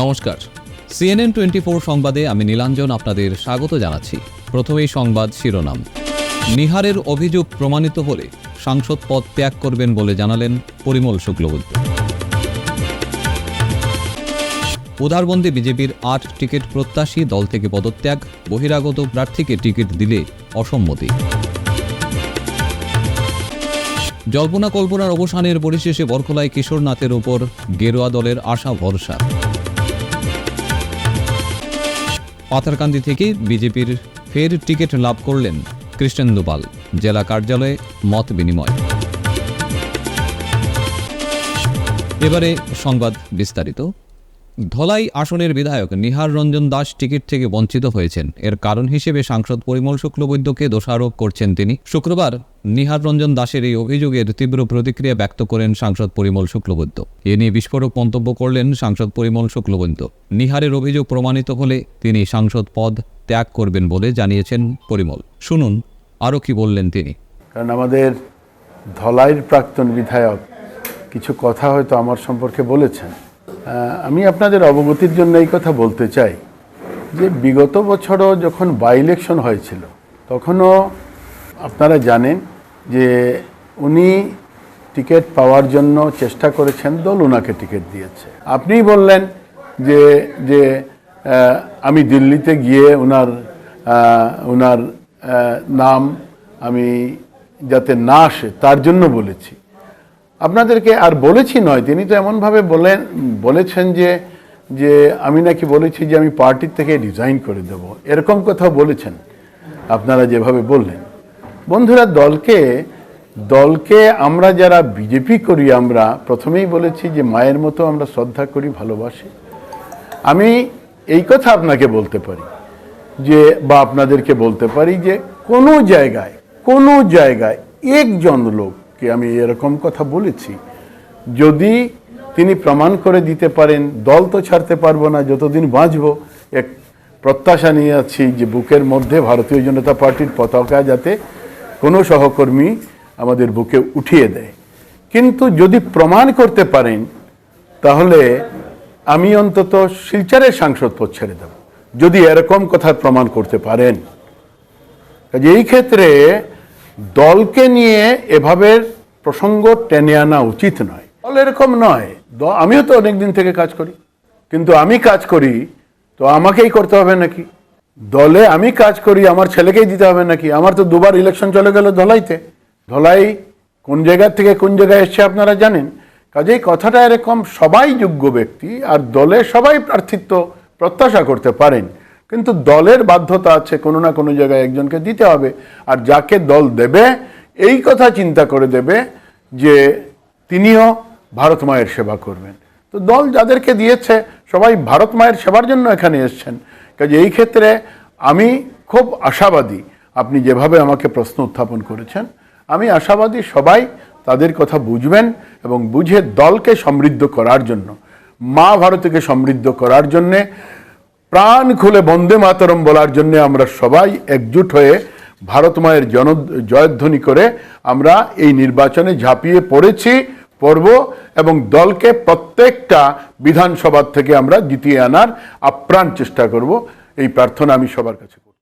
নমস্কার, CNN 24 সংবাদে আমি নীলাঞ্জন আপনাদের স্বাগত জানাচ্ছি। প্রথমেই সংবাদ শিরোনাম। নিহারের অভিযোগ প্রমাণিত হলে সাংসদ পদ ত্যাগ করবেন বলে জানালেন পরিমল শুক্লবৈদ্য। উদারবন্দে বিজেপির 8 টিকিট প্রত্যাশী দল থেকে পদত্যাগ, বহিরাগত প্রার্থীকে টিকিট দিলে অসম্মতি। জল্পনা কল্পনার অবসানের পরিশেষে বরকলায় কিশোরনাথের উপর গেরুয়া দলের আশা ভরসা। পাথারকান্দি থেকে বিজেপির ফের টিকিট লাভ করলেন কৃষ্ণেন্দু পাল, জেলা কার্যালয়ে মত বিনিময়। এবারে সংবাদ বিস্তারিত। ধলাই আসনের বিধায়ক নিহার রঞ্জন দাস টিকিট থেকে বঞ্চিত হয়েছেন। এর কারণ হিসেবে সাংসদ পরিমল শুক্লবৈদ্যকে দোষারোপ করছেন তিনি। শুক্রবার নিহার রঞ্জন দাসের এই অভিযোগের তীব্র প্রতিক্রিয়া ব্যক্ত করেন সাংসদ পরিমল শুক্লবৈদ্য। এ নিয়ে বিস্ফোরক মন্তব্য করলেন সাংসদ পরিমল শুক্লবৈদ্য। নিহারের অভিযোগ প্রমাণিত হলে তিনি সাংসদ পদ ত্যাগ করবেন বলে জানিয়েছেন পরিমল। শুনুন আরও কি বললেন তিনি। কারণ আমাদের ধলাইয়ের প্রাক্তন বিধায়ক কিছু কথা হয়তো আমার সম্পর্কে বলেছেন। আমি আপনাদের অবগতির জন্য এই কথা বলতে চাই যে বিগত বছরও যখন বাই ইলেকশন হয়েছিল তখনও আপনারা জানেন যে উনি টিকিট পাওয়ার জন্য চেষ্টা করেছেন, দল ওনাকে টিকিট দিয়েছে। আপনি বললেন যে আমি দিল্লিতে গিয়ে ওনার নাম আমি যাতে না আসে তার জন্য বলেছি। আপনাদেরকে আর বলেছি নয়, তিনি তো এমনভাবে বলেছেন যে আমি নাকি বলেছি যে আমি পার্টির থেকে রিজাইন করে দেব, এরকম কথা বলেছেন আপনারা যেভাবে বললেন। বন্ধুরা, দলকে আমরা যারা বিজেপি করি, আমরা প্রথমেই বলেছি যে মায়ের মতো আমরা শ্রদ্ধা করি, ভালোবাসি। আমি এই কথা আপনাকে বলতে পারি যে বা আপনাদেরকে বলতে পারি যে কোনো জায়গায় একজন লোককে আমি এরকম কথা বলেছি, যদি তিনি প্রমাণ করে দিতে পারেন, দল তো ছাড়তে পারবো না যতদিন বাঁচবো। এক প্রত্যাশা নিয়ে আছি যে বুকের মধ্যে ভারতীয় জনতা পার্টির পতাকা যাতে কোনো সহকর্মী আমাদের বুকে উঠিয়ে দেয়। কিন্তু যদি প্রমাণ করতে পারেন তাহলে আমি অন্তত শিলচরের সাংসদ পদ ছেড়ে দেব, যদি এরকম কথা প্রমাণ করতে পারেন। কাজে এই ক্ষেত্রে দলকে নিয়ে এভাবে প্রসঙ্গ টেনে আনা উচিত নয়। দল এরকম নয়, আমিও তো অনেকদিন থেকে কাজ করি, কিন্তু আমি কাজ করি তো আমাকেই করতে হবে নাকি? দলে আমি কাজ করি, আমার ছেলেকেই দিতে হবে নাকি? আমার তো দুবার ইলেকশন চলে গেল ধলাইতে। ধলাই কোন জায়গা থেকে কোন জায়গায় এসছে আপনারা জানেন। কাজেই কথাটা এরকম, সবাই যোগ্য ব্যক্তি আর দলে সবাই প্রার্থিত্ব প্রত্যাশা করতে পারেন, কিন্তু দলের বাধ্যতা আছে কোনো না কোনো জায়গায় একজনকে দিতে হবে। আর যাকে দল দেবে এই কথা চিন্তা করে দেবে যে তিনিও ভারত মায়ের সেবা করবেন। তো দল যাদেরকে দিয়েছে সবাই ভারত মায়ের সেবার জন্য এখানে এসছেন। কাজে এই ক্ষেত্রে আমি খুব আশাবাদী। আপনি যেভাবে আমাকে প্রশ্ন উত্থাপন করেছেন, আমি আশাবাদী সবাই তাদের কথা বুঝবেন এবং বুঝে দলকে সমৃদ্ধ করার জন্য, মা ভারতীকে সমৃদ্ধ করার জন্যে, প্রাণ খুলে বন্দে মাতরম বলার জন্য আমরা সবাই একজুট হয়ে ভারত মায়ের জয়ধ্বনি করে আমরা এই নির্বাচনে ঝাঁপিয়ে পড়ব এবং দলকে প্রত্যেকটা বিধানসভা থেকে আমরা জিতিয়ে আনার আপ্রাণ চেষ্টা করব। এই প্রার্থনা আমি সবার কাছে করব।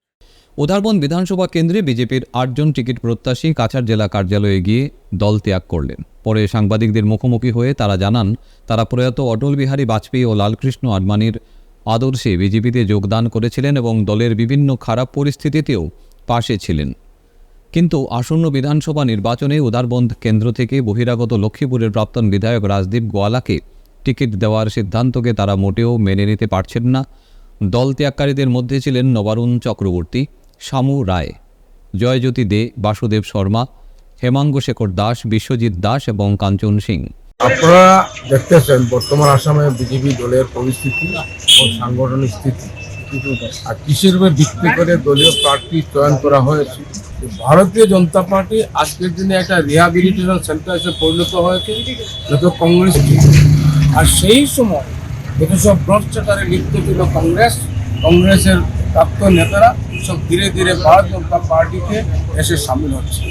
উদারবন্দ বিধানসভা কেন্দ্রে বিজেপির 8 জন টিকিট প্রত্যাশী কাছাড় জেলা কার্যালয়ে গিয়ে দল ত্যাগ করলেন। পরে সাংবাদিকদের মুখোমুখি হয়ে তারা জানান তারা প্রয়াত অটল বিহারী বাজপেয়ী ও লালকৃষ্ণ আডবাণীর আদর্শে বিজেপিতে যোগদান করেছিলেন এবং দলের বিভিন্ন খারাপ পরিস্থিতিতেও পাশে ছিলেন। কিন্তু আসন্ন বিধানসভা নির্বাচনে উদারবন্দ কেন্দ্র থেকে বহিরাগত লক্ষ্মীপুরের প্রাক্তন বিধায়ক রাজদীপ গোয়ালাকে টিকিট দেওয়ার সিদ্ধান্তকে তারা মোটেও মেনে নিতে পারছেন না। দল ত্যাগকারীদের মধ্যে ছিলেন নবারুণ চক্রবর্তী, শামু রায়, জয়জ্যোতি দে, বাসুদেব শর্মা, হেমাঙ্গ শেখর দাস, বিশ্বজিৎ দাস এবং কাঞ্চন সিং। আপনারা দেখতেছেন বর্তমান আসামে বিজেপি দলের পরিস্থিতি ও সাংগঠনিক স্থিতি, আর কিসের উপর ভিত্তি করে দলীয় প্রার্থী চয়ন করা হয়েছে। ভারতীয় জনতা পার্টি আজকের দিনে একটা রিহ্যাবিলিটেশন সেন্টার হিসেবে পরিণত হয়েছে, যত কংগ্রেস। আর সেই সময় যত সব ভ্রষ্টাচারে লিপ্ত ছিল কংগ্রেসের প্রাক্তন নেতারা সব ধীরে ধীরে ভারতীয় জনতা পার্টিতে এসে সামিল হচ্ছে।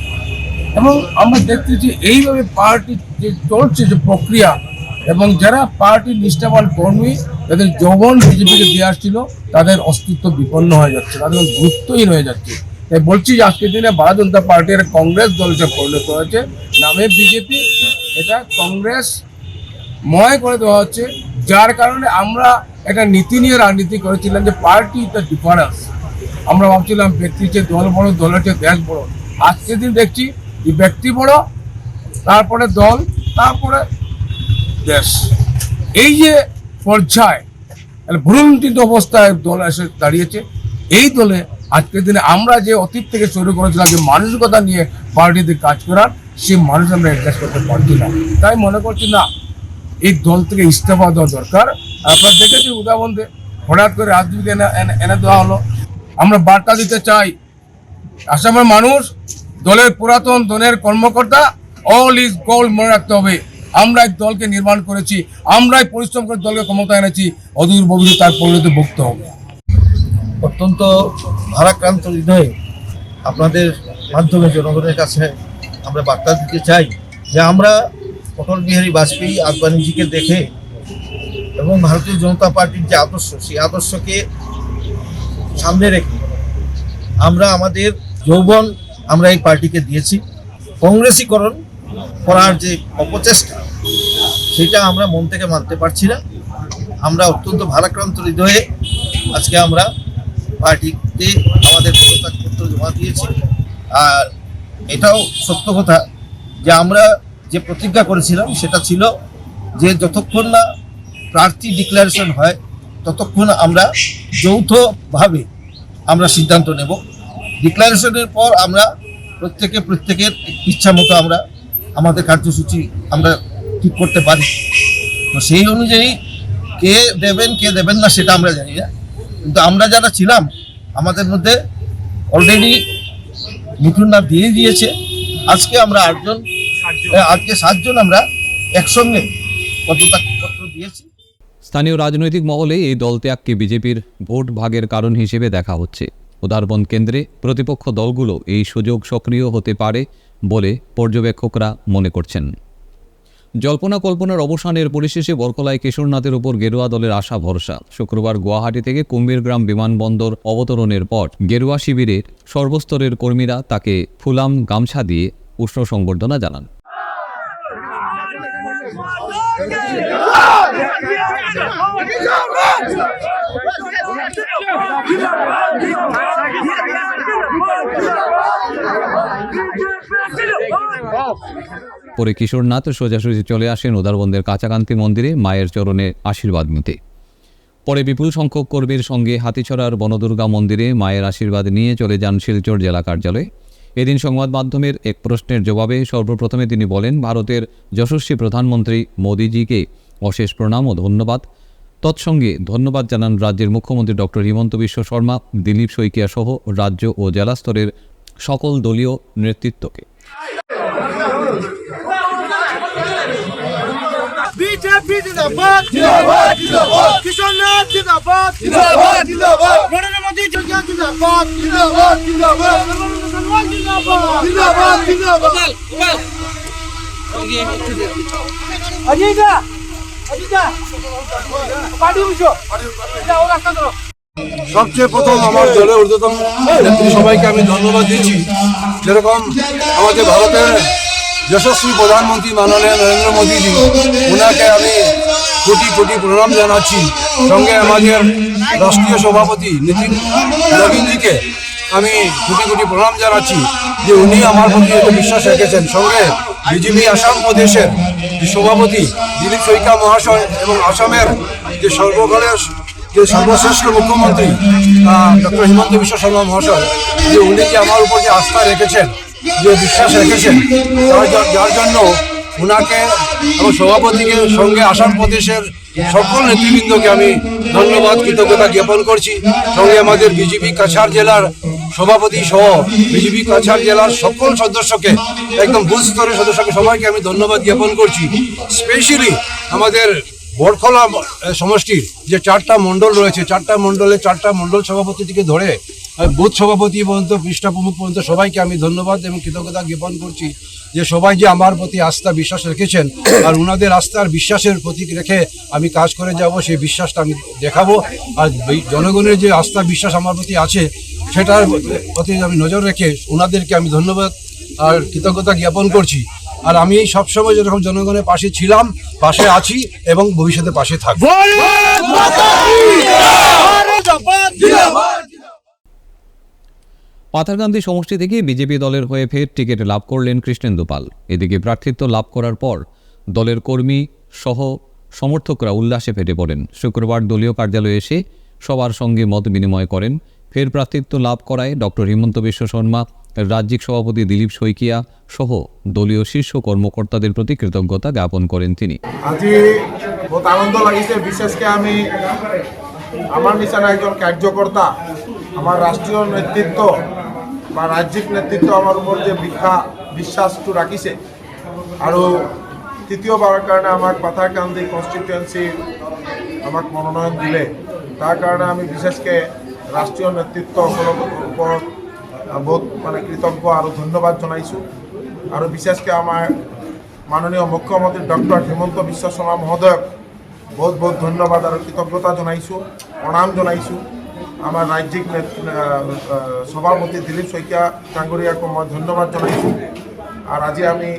এবং আমরা দেখতেছি এইভাবে পার্টি যে চলছে যে প্রক্রিয়া, এবং যারা পার্টির নিষ্ঠাবান কর্মী তাদের যৌবন বিজেপিকে দিয়ে আসছিল তাদের অস্তিত্ব বিপন্ন হয়ে যাচ্ছে, তাদের গুরুত্বহীন হয়ে যাচ্ছে। তাই বলছি যে আজকের দিনে ভারতীয় জনতা পার্টির কংগ্রেস দল হিসেবে পরিণত হয়েছে, নামে বিজেপি, এটা কংগ্রেস ময় করে দেওয়া হচ্ছে। যার কারণে আমরা একটা নীতি নিয়ে রাজনীতি করেছিলাম যে পার্টি দ্য ডিফারেন্স। আমরা ভাবছিলাম ব্যক্তির চেয়ে দল বড়, দলের চেয়ে দেশ বড়। আজকের দিন দেখছি এই ব্যক্তি বড়, তারপরে দল, তারপরে দেশ। এই যে পর্যায় ভ্রুণ্ঠিত অবস্থায় দল এসে দাঁড়িয়েছে, এই দলে আজকের দিনে আমরা যে অতীত থেকে শুরু করেছিলাম যে মানসিকতা নিয়ে পার্টিতে কাজ করার, সেই মানুষ আমরা অ্যাডজাস্ট করতে পারছি না। তাই মনে করছি না, এই দল থেকে ইস্তফা দেওয়া দরকার। আপনারা দেখেছি উদাহরণে হঠাৎ করে রাজনীতি এনে দেওয়া হলো। আমরা বার্তা দিতে চাই, আসামের মানুষ, দলের পুরাতন দলের কর্মকর্তা, অল ইজ গোল্ড মনে রাখতে হবে। আমরাই দলকে নির্মাণ করেছি, আমরাই পরিশ্রম করে দলকে ক্ষমতা এনেছি, অদূর ভবিষ্যতে তার পরিণতি ভুগতে হবে। অত্যন্ত ভারাক্রান্ত হৃদয়ে আপনাদের মাধ্যমে জনগণের কাছে আমরা বার্তা দিতে চাই যে আমরা অটল বিহারী বাজপেয়ী আদবানিজিকে দেখে এবং ভারতীয় জনতা পার্টির যে আদর্শ, সেই আদর্শকে সামনে রেখে আমরা আমাদের যৌবন আমরা এই পার্টিকে দিয়েছি। কংগ্রেসীকরণ করার যে অপচেষ্টা, সেটা আমরা মন থেকে মানতে পারছি না। আমরা অত্যন্ত ভারাক্রান্ত হৃদয়ে আজকে আমরা পার্টিতে আমাদের পদত্যাগপত্র জমা দিয়েছি। আর এটাও সত্য কথা যে আমরা যে প্রতিজ্ঞা করেছিলাম সেটা ছিল যে যতক্ষণ না প্রার্থী ডিক্লারেশন হয় ততক্ষণ আমরা যৌথভাবে আমরা সিদ্ধান্ত নেব। ডিক্লারেশনের পর আমরা প্রত্যেকের ইচ্ছা মতো আমরা আমাদের কার্যসূচি আমরা ঠিক করতে পারি। তো সেই অনুযায়ী কে দেবেন না সেটা আমরা জানি না, কিন্তু আমরা যারা ছিলাম আমাদের মধ্যে অলরেডি মিঠুন নাম দিয়ে দিয়েছে। আজকে আমরা 7জন আমরা একসঙ্গে পদত্যাগপত্র দিয়েছি। স্থানীয় রাজনৈতিক মহলে এই দল ত্যাগকে বিজেপির ভোট ভাগের কারণ হিসেবে দেখা হচ্ছে। উদারবন কেন্দ্রে প্রতিপক্ষ দলগুলো এই সুযোগ সক্রিয় হতে পারে বলে পর্যবেক্ষকরা মনে করছেন। জল্পনা কল্পনার অবসানের পরিশেষে বরকলায় কেশরনাথের উপর গেরুয়া দলের আশা ভরসা। শুক্রবার গুয়াহাটি থেকে কুম্ভীরগ্রাম বিমানবন্দর অবতরণের পর গেরুয়া শিবিরের সর্বস্তরের কর্মীরা তাকে ফুলাম গামছা দিয়ে উষ্ণ সংবর্ধনা জানান। পরে কিশোরনাথ সোজাসুজি চলে আসেন উদারবন্দের কাঁচাকান্তি মন্দিরে মায়ের চরণে আশীর্বাদ নিতে। পরে বিপুল সংখ্যক কর্মীর সঙ্গে হাতিছড়ার বনদুর্গা মন্দিরে মায়ের আশীর্বাদ নিয়ে চলে যান শিলচর জেলা কার্যালয়ে। এদিন সংবাদ মাধ্যমের এক প্রশ্নের জবাবে সর্বপ্রথমে তিনি বলেন, ভারতের যশস্বী প্রধানমন্ত্রী মোদিজিকে অশেষ প্রণাম ও ধন্যবাদ। তৎসঙ্গে ধন্যবাদ জানান রাজ্যের মুখ্যমন্ত্রী ডক্টর হিমন্ত বিশ্ব শর্মা, দিলীপ শইকিয়া সহ রাজ্য ও জেলা স্তরের সকল দলীয় নেতৃত্বকে। बीजेपी जिंदाबाद जिंदाबाद जिंदाबाद किशोरनाथ जिंदाबाद जिंदाबाद जिंदाबाद नरेंद्र मोदी जिंदाबाद जिंदाबाद जिंदाबाद जिंदाबाद जिंदाबाद जिंदाबाद अजीजा अजीजा पार्टी बुझो जाओ रास्ता करो। সবচেয়ে প্রথম আমার দলের ঊর্ধ্বতন নেত্রী সবাইকে আমি ধন্যবাদ দিচ্ছি। যেরকম আমাদের ভারতের যশস্বী প্রধানমন্ত্রী মাননীয় নরেন্দ্র মোদীজি, ওনাকে আমি কোটি কোটি প্রণাম জানাচ্ছি। সঙ্গে আমাদের রাষ্ট্রীয় সভাপতি নীতিন নবীনজিকে আমি কোটি কোটি প্রণাম জানাচ্ছি যে উনি আমার প্রতি এত বিশ্বাস রেখেছেন। সঙ্গে বিজেপি আসাম প্রদেশের যে সভাপতি দিলীপ শইকিয়া মহাশয় এবং আসামের যে সর্বকালের যে সর্বশ্রেষ্ঠ মুখ্যমন্ত্রী ডক্টর হিমন্ত বিশ্ব শর্মা মহাশয়, যে উনি যে আমার উপর যে আস্থা রেখেছেন, যে বিশ্বাস রেখেছেন, যার জন্য ওনাকে এবং সভাপতিকে সঙ্গে আসাম প্রদেশের সকল নেতৃবৃন্দকে আমি ধন্যবাদ কৃতজ্ঞতা জ্ঞাপন করছি। সঙ্গে আমাদের বিজেপি কাছাড় জেলার সভাপতি সহ বিজেপি কাছাড় জেলার সকল সদস্যকে, একদম বুথ স্তরের সদস্যকে সবাইকে আমি ধন্যবাদ জ্ঞাপন করছি। স্পেশালি আমাদের বরকলা সমষ্টির যে 4টা মণ্ডল রয়েছে, 4টা মণ্ডলে 4টা মণ্ডল সভাপতি থেকে ধরে বুথ সভাপতি পর্যন্ত পৃষ্ঠা প্রমুখ পর্যন্ত সবাইকে আমি ধন্যবাদ এবং কৃতজ্ঞতা জ্ঞাপন করছি যে সবাই যে আমার প্রতি আস্থা বিশ্বাস রেখেছেন, আর ওনাদের আস্থার বিশ্বাসের প্রতীক রেখে আমি কাজ করে যাব, সেই বিশ্বাসটা আমি দেখাবো। আর জনগণের যে আস্থা বিশ্বাস আমার প্রতি আছে সেটার প্রতি আমি নজর রেখে ওনাদেরকে আমি ধন্যবাদ আর কৃতজ্ঞতা জ্ঞাপন করছি। আর আমি সবসময় যেরকম জনগণের পাশে ছিলাম, পাশে আছি এবং ভবিষ্যতে পাশে থাকবো। পাথারকান্দি সমষ্টি থেকে বিজেপি দলের হয়ে ফের টিকিট লাভ করলেন কৃষ্ণেন্দু পাল। এদিকে প্রার্থিত্ব লাভ করার পর দলের কর্মী সহ সমর্থকরা উল্লাসে ফেটে পড়েন। শুক্রবার দলীয় কার্যালয়ে এসে সবার সঙ্গে মত বিনিময় করেন। ফের প্রার্থিত্ব লাভ করায় ডক্টর হিমন্ত বিশ্ব শর্মা, রাজ্যিক সভাপতি দিলীপ শইকিয়া সহ দলীয় শীর্ষ কর্মকর্তাদের প্রতি কৃতজ্ঞতা জ্ঞাপন করেন তিনি। আজি বহুত আনন্দ লাগিছে, বিশেষকে আমি আমার নিচানা একজন কার্যকর্তা, আমার রাষ্ট্রীয় নেতৃত্ব বা রাজ্যিক নেতৃত্ব আমার উপর যে বিশ্বাসটো রাখিছে আৰু তৃতীয়বাৰৰ কাৰণে আমাক পাথাৰকান্দি কনষ্টিটুৱেঞ্চি আমাক মনোনয়ন দিলে, তাৰ কাৰণে আমি বিশেষকৈ ৰাষ্ট্ৰীয় নেতৃত্বসকলৰ ওপৰত বহুত কৃতজ্ঞ আৰু ধন্যবাদ জনাইছোঁ। আৰু বিশেষকৈ আমাৰ মাননীয় মুখ্যমন্ত্ৰী ডক্টৰ হিমন্ত বিশ্ব শৰ্মা মহোদয়ক বহুত বহুত ধন্যবাদ আৰু কৃতজ্ঞতা জনাইছোঁ, প্ৰণাম জনাইছোঁ। আমার রাজ্যিক সভাপতি দিলীপ শইকীয়া ডাঙৰীয়াকো মই ধন্যবাদ জনাইছোঁ। আর আজি আমি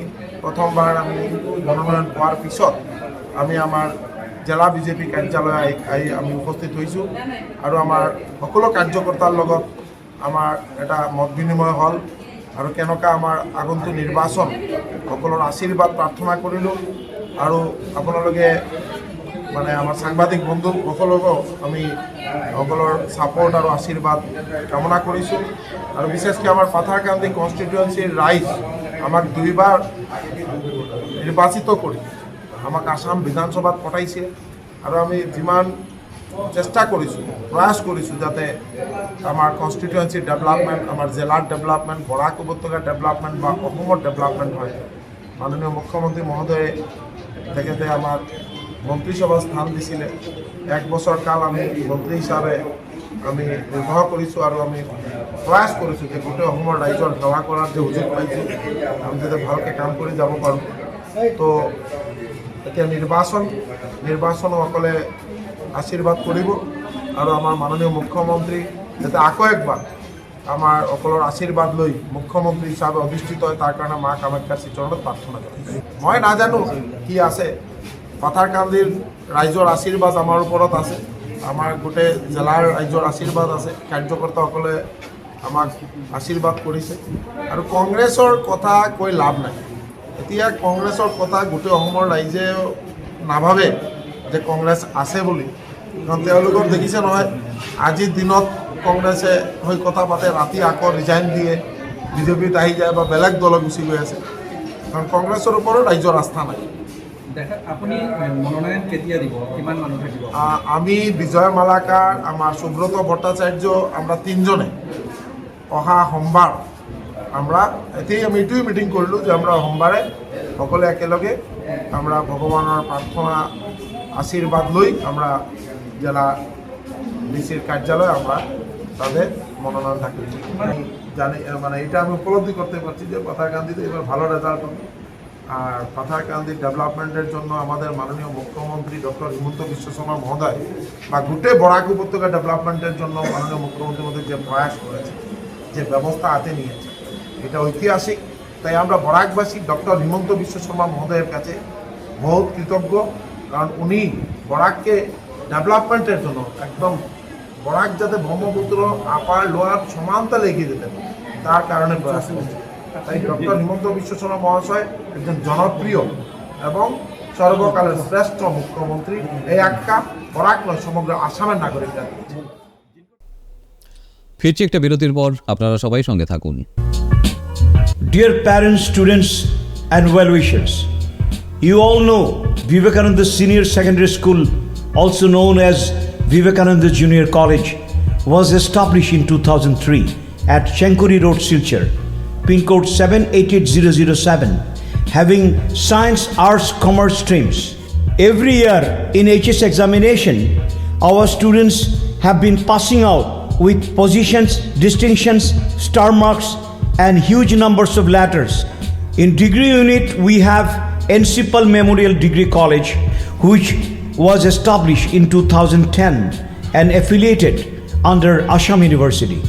প্রথমবার আমি মনোনয়ন পাওয়ার পিছত আমি আমার জেলা বিজেপি কার্যালয় আমি উপস্থিত হয়েছোঁ আৰু আমার সকলো কার্যকর্তার লগত আমার এটা মত বিনিময় হল আৰু কেনেকা আমার আগন্তুক নির্বাচন সকলোর আশীর্বাদ প্রার্থনা কৰিলোঁ। আৰু আপোনালোকে আমার সাংবাদিক বন্ধু সকলকো আমি সকলের সাপোর্ট আর আশীর্বাদ কামনা কৰিছোঁ। আৰু বিশেষকৈ আমার পাথাৰকান্দি কনষ্টিটুৱেঞ্চিৰ রাইজ আমাক দুইবার নির্বাচিত কৰি আমাক আসাম বিধানসভাত পঠাইছে। আৰু আমি যিমান চেষ্টা কৰিছোঁ, প্ৰয়াস কৰিছোঁ যাতে আমাৰ কনষ্টিটুৱেঞ্চিৰ ডেভেলপমেণ্ট, আমাৰ জিলাৰ ডেভেলপমেণ্ট, বৰাক উপত্যকাৰ ডেভেলপমেণ্ট বা অসমৰ ডেভেলপমেণ্ট হয়। মাননীয় মুখ্যমন্ত্রী মহোদয়ে তেখেতে আমার মন্ত্রিসভা স্থান দিছিলে। 1 বছর কাল আমি মন্ত্রী হিসাবে আমি নিৰ্বাহ কৰিছোঁ আৰু আমি প্ৰয়াস কৰিছোঁ যে গোটেই অসমৰ ৰাইজৰ সেৱা কৰাৰ যে সুযোগ পাইছোঁ আমি যাতে ভালকৈ কাম কৰি যাব পাৰোঁ। তো এতিয়া নিৰ্বাচনসকলে আশীৰ্বাদ কৰিব আৰু আমাৰ মাননীয় মুখ্যমন্ত্ৰী যাতে আকৌ একবাৰ আমাৰ সকলৰ আশীৰ্বাদ লৈ মুখ্যমন্ত্ৰী হিচাপে অধিষ্ঠিত হয়, তাৰ কাৰণে মা কামাখ্যাৰ শ্ৰীচৰণত প্ৰাৰ্থনা জনাইছোঁ। মই নাজানো কি আছে, পাথাৰকান্দিৰ ৰাইজৰ আশীৰ্বাদ আমাৰ ওপৰত আছে, আমাৰ গোটেই জিলাৰ ৰাইজৰ আশীৰ্বাদ আছে, কাৰ্যকৰ্তাসকলে আমাক আশীৰ্বাদ কৰিছে। আৰু কংগ্ৰেছৰ কথা কৈ লাভ নাই। এতিয়া কংগ্ৰেছৰ কথা গোটেই অসমৰ ৰাইজে নাভাবে যে কংগ্ৰেছ আছে বুলি, কাৰণ তেওঁলোকক দেখিছে নহয়, আজিৰ দিনত কংগ্ৰেছে হৈ কথা পাতে, ৰাতি আকৌ ৰিজাইন দিয়ে, বিজেপিত আহি যায় বা বেলেগ দলত গুচি গৈ আছে, কাৰণ কংগ্ৰেছৰ ওপৰত ৰাইজৰ আস্থা নাই। আপুনি মনোনয়ন কেতিয়া দিব, কিমান মানুহ থাকিব? আমি বিজয় মালাকাৰ, আমাৰ সুব্ৰত ভট্টাচাৰ্য, আমরা 3জনে অহা সোমবার আমরা আমি এইটোই মিটিং কৰিলোঁ যে আমরা সোমবাৰে সকলে একেলগে আমরা ভগৱানৰ প্ৰাৰ্থনা আশীর্বাদ লৈ আমরা জেলা ডিসির কার্যালয় আমরা তাদের মনোনয়ন থাকবে। জানি এটা আমি উপলব্ধি করতে পারছি যে পাথারকান্দিতে এবার ভালো রেজাল্ট হবে। আর পাথারকান্দির ডেভেলপমেন্টের জন্য আমাদের মাননীয় মুখ্যমন্ত্রী ডক্টর হিমন্ত বিশ্ব শর্মা মহোদয় বা গোটেই বরাক উপত্যকা ডেভেলপমেন্টের জন্য মাননীয় মুখ্যমন্ত্রী মধ্যে যে প্রয়াস করেছে, যে ব্যবস্থা হাতে নিয়েছে, এটা ঐতিহাসিক। তাই আমরা বরাকবাসী ডক্টর হিমন্ত বিশ্ব শর্মা মহোদয়ের কাছে বহুত কৃতজ্ঞ, কারণ উনি বরাককে ডেভেলপমেন্টের জন্য একদম বরাক যাতে ব্রহ্মপুত্র আপার লোয়ার সমানতালে এগিয়ে যেতে তার কারণে প্রয়াস করেছে। তাই ডক্টর হিমন্ত বিশ্ব শর্মা মহাশয় একজন জনপ্রিয় এবং সর্বকালের শ্রেষ্ঠ মুখ্যমন্ত্রী। এই আখ্যা বরাক নয়, সমগ্র আসামের নাগরিকরা দিয়েছে। ফিরছি একটা বিরতির পর, আপনারা সবাই সঙ্গে থাকুন। Dear parents, students and well-wishers, you all know Vivekananda Senior Secondary School, also known as Vivekananda Junior College, was established in 2003 at Chenkuri Road, Silchar, pin code 788007, having science, arts, commerce streams. Every year in HS examination, our students have been passing out with positions, distinctions, star marks, and huge numbers of letters. In degree unit, we have Encipal Memorial Degree College, which was established in 2010 and affiliated under Assam University.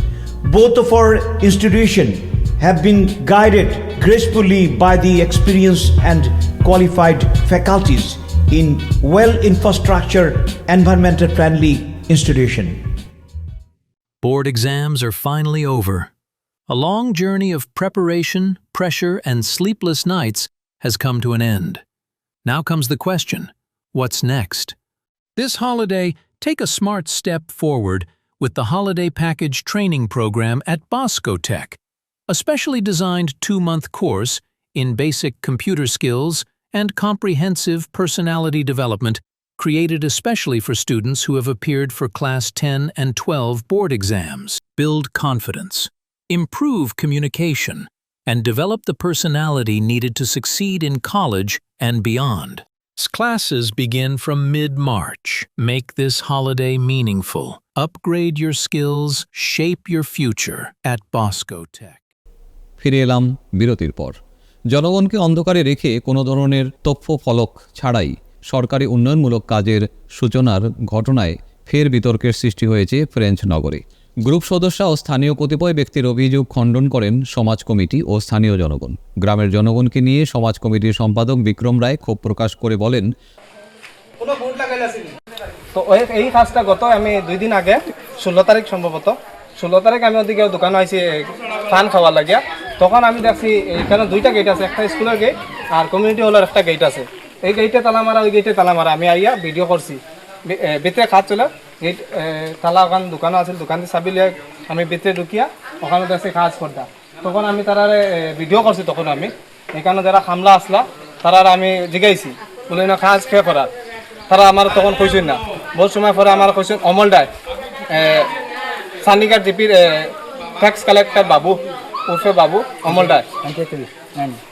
Both of our institutions have been guided gracefully by the experienced and qualified faculties in well-infrastructure, environmental-friendly institution. Board exams are finally over. A long journey of preparation, pressure, and sleepless nights has come to an end. Now comes the question, what's next? This holiday, take a smart step forward with the Holiday Package Training Program at Bosco Tech, a specially designed 2-month course in basic computer skills and comprehensive personality development created especially for students who have appeared for Class 10 and 12 board exams. Build confidence, improve communication, and develop the personality needed to succeed in college and beyond. Classes begin from mid-March. Make this holiday meaningful. Upgrade your skills, shape your future at Bosco Tech. ফিরে এলাম বিরতির পর। জনগণকে অন্ধকারে রেখে কোনো ধরনের তথ্য ফলক ছাড়াই সরকারি উন্নয়নমূলক কাজের সূচনার ঘটনায় ফের বিতর্কের সৃষ্টি হয়েছে ফ্রেঞ্চ নগরে। গ্রুপ সদস্য ও স্থানীয় কতিপয় ব্যক্তির অভিযোগ খণ্ডন করেন সমাজ কমিটি ও স্থানীয় জনগণ। গ্রামের জনগণকে নিয়ে সমাজ কমিটির সম্পাদক বিক্রম রায় ক্ষোভ প্রকাশ করে বলেন, তো এই কাজটা গত আমি 2 দিন আগে 16 তারিখ সম্ভবত 16 তারিখ আমি ওদিকে দোকানে আইছি পান খাওয়ার লাগিয়া। তখন আমি দেখছি এখানে 2টা গেট আছে, একটা স্কুলের গেট আর কমিউনিটি হলের একটা গেট আছে। এই গেটে তালা মারা, ওই গেটে তালা মারা। আমি আইয়া ভিডিও করছি, ভিতরে খাত চলে গেট তালা, ওখানে দোকানও আছে, দোকান দিয়ে চাবি লিয়ে আমি ভিতরে ঢুকিয়া ওখানে দেখছি কাজ করতা। তখন আমি তারা ভিডিও করছি। তখন আমি এখানে যারা খামলা আসলা তারা আমি জিগাইছি, বলে না কাজ খেয়ে করার। তারা আমার তখন কইছেন না, বহু সময় পরে আমার কইছেন অমল রায়, সান্নিঘাট জিপির ট্যাক্স কালেক্টর বাবু উর্ফে বাবু অমল রায়,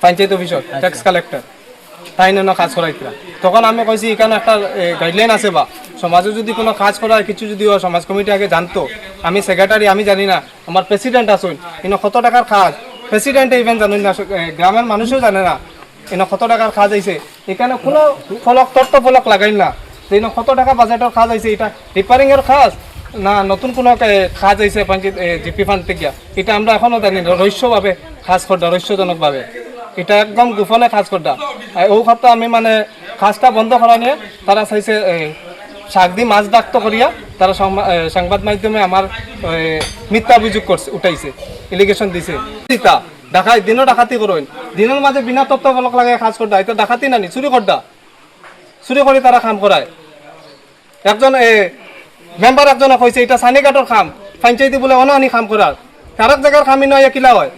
পঞ্চায়েত অফিসর ট্যাক্স কালেক্টর, তাই না কাজ করাইতরা। তখন আমি কইছি এখানে একটা গাইডলাইন আছে, বা সমাজে যদি কোনো কাজ করার কিছু যদি সমাজ কমিটি আগে জানতো, আমি সেক্রেটারি আমি জানি না, আমার প্রেসিডেন্ট আসুন, কিন্তু কত টাকার কাজ প্রেসিডেন্টে ইভেন জানেন না, গ্রামের মানুষও জানে না এনে কত টাকার কাজ আইছে। এখানে কোনো ফলক তত্ত্ব ফলক লাগাই না যে কত টাকা বাজেটের কাজ আইছে, এটা রিপেয়ারিংয়ের কাজ না নতুন কোনো কাজ আইছে পঞ্চায়েত জিপি ফান্ড থেকে, এটা আমরা এখনও জানি না। রহস্যভাবে কাজ করতা, রহস্যজনকভাবে, এটা একদম গোপনে কাজ করতা। ও সপ্তাহ আমি মানে কাজটা বন্ধ করা নিয়ে তারা চাইছে শাক দি মাছ ডাক্ত করিয়া তারা সংবাদ মাধ্যমে আমার মিথ্যা অভিযোগ করছে, উঠাইছে, এলিগেশন দিছে। ডাকাই দিনও ডাকাতি করবেন, দিনের মাঝে বিনা তত্ত্ব ফলক লাগাই কাজ করতা, এটা ডাকাতি নানি, চুরি করতা, চুরি করে তারা কাম করায়। একজন মেম্বার একজনে কইছে এটা সানিঘাটর কাম, পঞ্চায়েতে বলে অনহানি কাম করার, তার জায়গার কামই নয়, কিলা হয়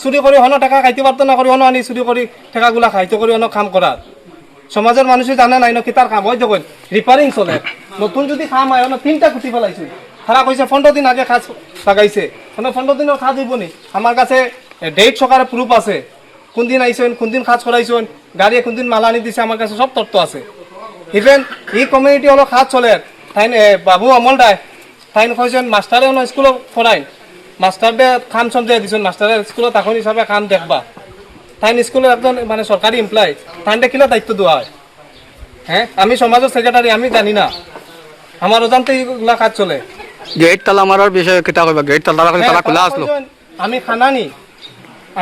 চুরি করে হন টাকা খাইতে পারতো না, করে অনহানি চুরি করে টাকাগুলা খাইতে করে অন কাম করার। সমাজের মানুষে জানে নাই কি তার কাম হয়, যখন রিপেয়ারিং চলে নতুন যদি কাম হয়, 3টা খুঁটি ফেলাইছিল। তারা কইছে 15 দিন আগে কাজ লাগাইছে, 15 দিনের কাজ হইব নি। আমার কাছে ডেট সকালে প্রুফ আছে, কোন দিন আইসেন, কোন দিন কাজ করাইছেন, গাড়ি কোন দিন মাল আনি দিছে, আমার কাছে সব তথ্য আছে। ইভেন এই কমিউনিটি হলো কাজ চলে, তাই বাবু অমল রায় তাই কইছেন মাস্টারে স্কুলে পড়াই, মাস্টারদের কাম সমঝাই দিছেন, মাস্টারের স্কুলত এখন হিসাবে কাম দেখবা। তাই স্কুলের একজন মানে সরকারি এমপ্লয়, তাইনটা কিলা দায়িত্ব দেওয়া হয়? হ্যাঁ, আমি সমাজের সেক্রেটারি, আমি জানি না, আমার অজান্তে এইগুলা কাজ চলে। গেট তালা মারার বিষয়ে কিতা কইবা? গেট তালা খোলা আসলো, আমি খানা নি,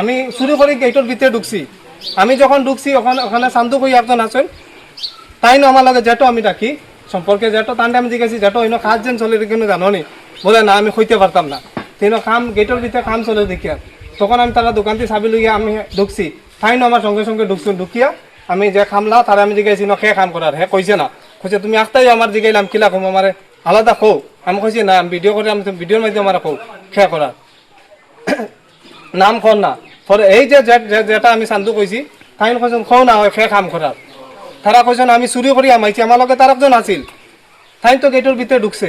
আমি চুরি করে গেটের ভিতরে ঢুকছি। আমি যখন ঢুকছি ওখানে চান্দু কই একজন আছেন, তাই না আমার লাগে যেটো আমি ডাকি সম্পর্কে যেটো, তান্ডে আমি জিজ্ঞাসি যেটো অন্য কাজ যেন চলে কিন্তু জানো নি, বলে না আমি কইতে পারতাম না, তেন কাম গেটের ভিতরে কাম চলে দেখিয়া। তখন আমি তারা দোকানটি চাবি লইয়া আমি ঢুকছি, তাই না আমার সঙ্গে সঙ্গে ঢুকিয়া আমি যে খামলা তারা আমি জিজ্ঞাসি না খেয়ে কাম করার, হ্যাঁ কইছে না, কইছে তুমি একটাই আমার জিগাইলাম কিলা কম আমার আলাদা কৌ, আমি কইছি না আমি ভিডিও করে, আমি ভিডিওর মাধ্যমে আমার কৌ খেয়া করার নাম কর না। পরে এই যে যেটা আমি চান্দু কইছি তাই কইছেন খৌ না হয় খেয়ে কাম করার। তারা কইছেন আমি চুরি করি আমাইছি, আমার লগে তার একজন আছিল, তাই তো গেটের ভিতরে ঢুকছে,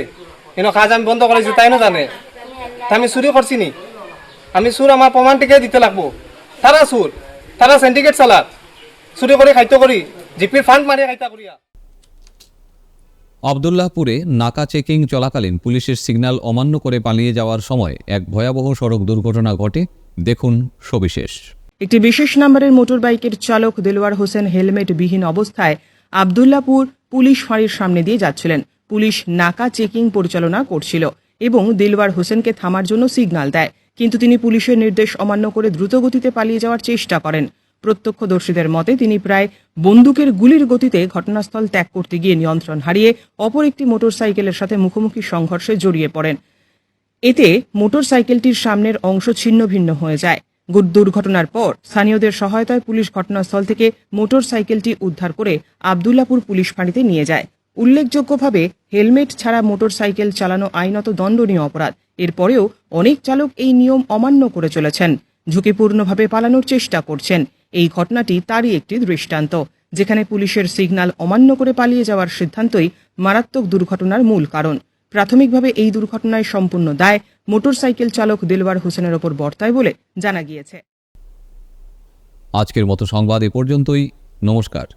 কিন্তু কাজ আমি বন্ধ করাইছি, তাইনো জানে আমি চুরি করছি নি, আমি চুর আমার প্রমাণ টিকে দিতে লাগবো। তারা চুর, তারা সিন্ডিকেট চালার, চুরি করে খাইতে করি জিপির ফান্ড মারিয়া খাইতা করিয়া। আবদুল্লাহপুরে নাকা চেকিং চলাকালীন পুলিশের সিগন্যাল অমান্য করে পালিয়ে যাওয়ার সময় এক ভয়াবহ সড়ক দুর্ঘটনা ঘটে। দেখুন সবিশেষ। একটি বিশেষ নম্বরের মোটরবাইকের চালক দেলোয়ার হোসেন হেলমেট বিহীন অবস্থায় আবদুল্লাপুর পুলিশ ফাঁড়ির সামনে দিয়ে যাচ্ছিলেন। পুলিশ নাকা চেকিং পরিচালনা করছিল এবং দেলোয়ার হোসেনকে থামার জন্য সিগন্যাল দেয়, কিন্তু তিনি পুলিশের নির্দেশ অমান্য করে দ্রুতগতিতে পালিয়ে যাওয়ার চেষ্টা করেন। প্রত্যক্ষদর্শীদের মতে তিনি প্রায় বন্দুকের গুলির গতিতে ঘটনাস্থল ত্যাগ করতে গিয়ে নিয়ন্ত্রণ হারিয়ে অপর একটি মোটরসাইকেলের সাথে মুখোমুখি সংঘর্ষে জড়িয়ে পড়েন। এতে মোটরসাইকেলটির সামনের অংশ ছিন্ন ভিন্ন হয়ে যায়। দুর্ঘটনার পর স্থানীয়দের সহায়তায় পুলিশ ঘটনাস্থল থেকে মোটরসাইকেলটি উদ্ধার করে আবদুল্লাপুর পুলিশ ফাঁড়িতে নিয়ে যায়। উল্লেখযোগ্যভাবে হেলমেট ছাড়া মোটরসাইকেল চালানো আইনত দণ্ডনীয় অপরাধ। এরপরেও অনেক চালক এই নিয়ম অমান্য করে চলেছেন, ঝুঁকিপূর্ণভাবে পালানোর চেষ্টা করছেন। এই ঘটনাটি তারই একটি দৃষ্টান্ত, যেখানে পুলিশের সিগন্যাল অমান্য করে পালিয়ে যাওয়ার সিদ্ধান্তই মারাত্মক দুর্ঘটনার মূল কারণ। প্রাথমিকভাবে এই দুর্ঘটনায় সম্পূর্ণ দায় মোটরসাইকেল চালক দেলোয়ার হোসেনের ওপর বর্তায় বলে জানা গিয়েছে। আজকের মতো সংবাদ এ পর্যন্তই। নমস্কার।